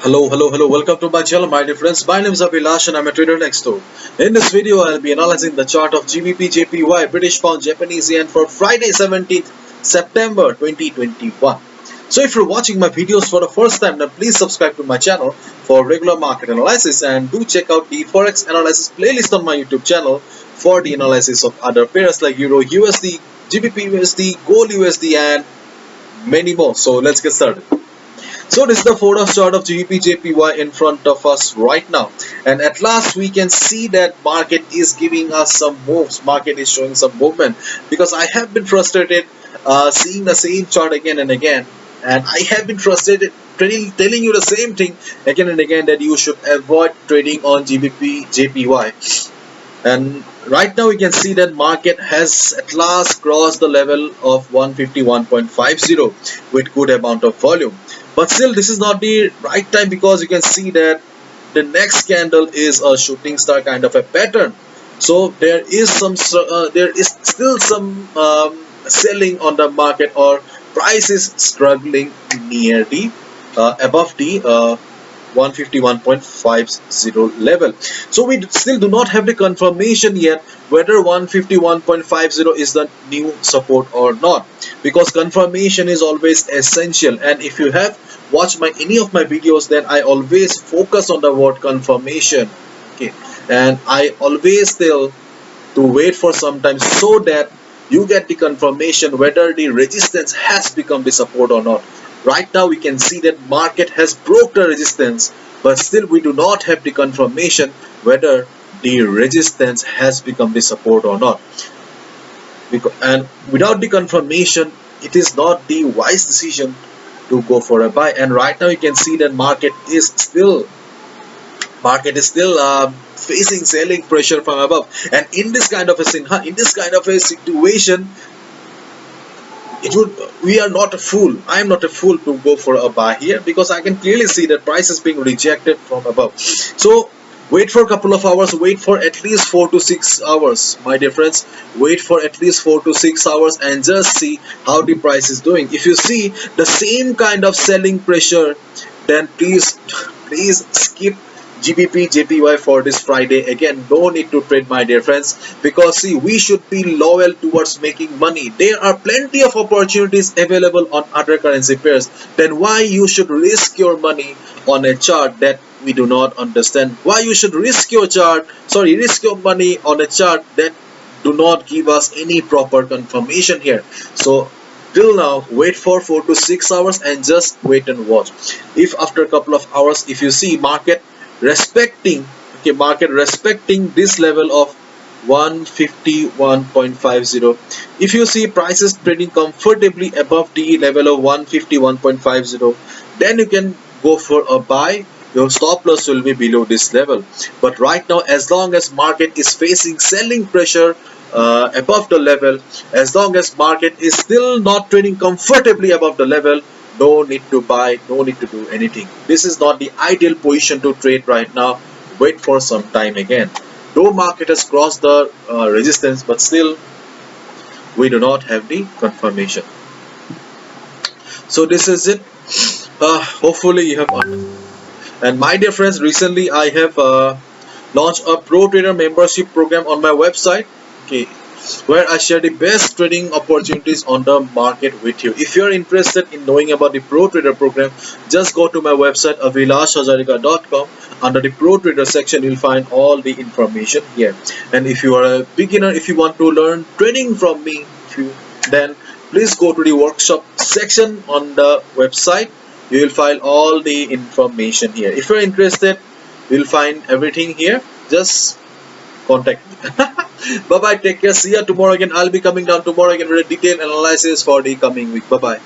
Hello, welcome to my channel, my dear friends. My name is Abhilash and I'm a trader next door. In this video, I'll be analyzing the chart of GBPJPY, British Pound, Japanese Yen for Friday 17th September 2021. So if you're watching my videos for the first time, then please subscribe to my channel for regular market analysis and do check out the Forex analysis playlist on my YouTube channel for the analysis of other pairs like Euro USD, GBP USD, Gold USD and many more. So let's get started. So this is the Forex chart of GBPJPY in front of us right now, and at last we can see that market is giving us some moves. Market is showing some movement because I have been frustrated seeing the same chart again and again, and I have been frustrated telling you the same thing again and again that you should avoid trading on GBPJPY. And right now we can see that market has at last crossed the level of 151.50 with good amount of volume, but still this is not the right time because you can see that the next candle is a shooting star kind of a pattern. So there is still some selling on the market, or price is struggling near the above the 151.50 level. So we still do not have the confirmation yet whether 151.50 is the new support or not, because confirmation is always essential. And if you have watched any of my videos, then I always focus on the word confirmation. Okay, and I always tell to wait for some time so that you get the confirmation whether the resistance has become the support or not. Right now we can see that market has broke the resistance, but still we do not have the confirmation whether the resistance has become the support or not. And without the confirmation, it is not the wise decision to go for a buy. And right now you can see that market is still facing selling pressure from above. And in this kind of a situation, we are not a fool. I am not a fool to go for a buy here, because I can clearly see that price is being rejected from above. So wait for a couple of hours, wait for at least 4 to 6 hours, my dear friends. Wait for at least 4 to 6 hours and just see how the price is doing. If you see the same kind of selling pressure, then please skip GBPJPY for this Friday. Again, no need to trade, my dear friends, because see, we should be loyal towards making money. There are plenty of opportunities available on other currency pairs. Then why you should risk your money on a chart that we do not understand? Why you should risk your money on a chart that do not give us any proper confirmation here? So till now, wait for 4 to 6 hours and just wait and watch. If after a couple of hours, if you see market respecting this level of 151.50, if you see prices trading comfortably above the level of 151.50, then you can go for a buy. Your stop loss will be below this level. But right now, as long as market is facing selling pressure above the level, as long as market is still not trading comfortably above the level, no need to buy, no need to do anything. This is not the ideal position to trade right now. Wait for some time again. Though market has crossed the resistance, but still we do not have the confirmation. So this is it. Hopefully you have understood. And my dear friends, recently I have launched a pro trader membership program on my website. Okay, where I share the best trading opportunities on the market with you. If you're interested in knowing about the Pro Trader program, just go to my website abhilashhajarika.com. Under the Pro Trader section, you'll find all the information here. And if you are a beginner, if you want to learn trading from me, then please go to the workshop section on the website. You will find all the information here. If you're interested, you'll find everything here. Just contact me. Bye bye, take care, see ya tomorrow again. I'll be coming down tomorrow again with a detailed analysis for the coming week. Bye bye.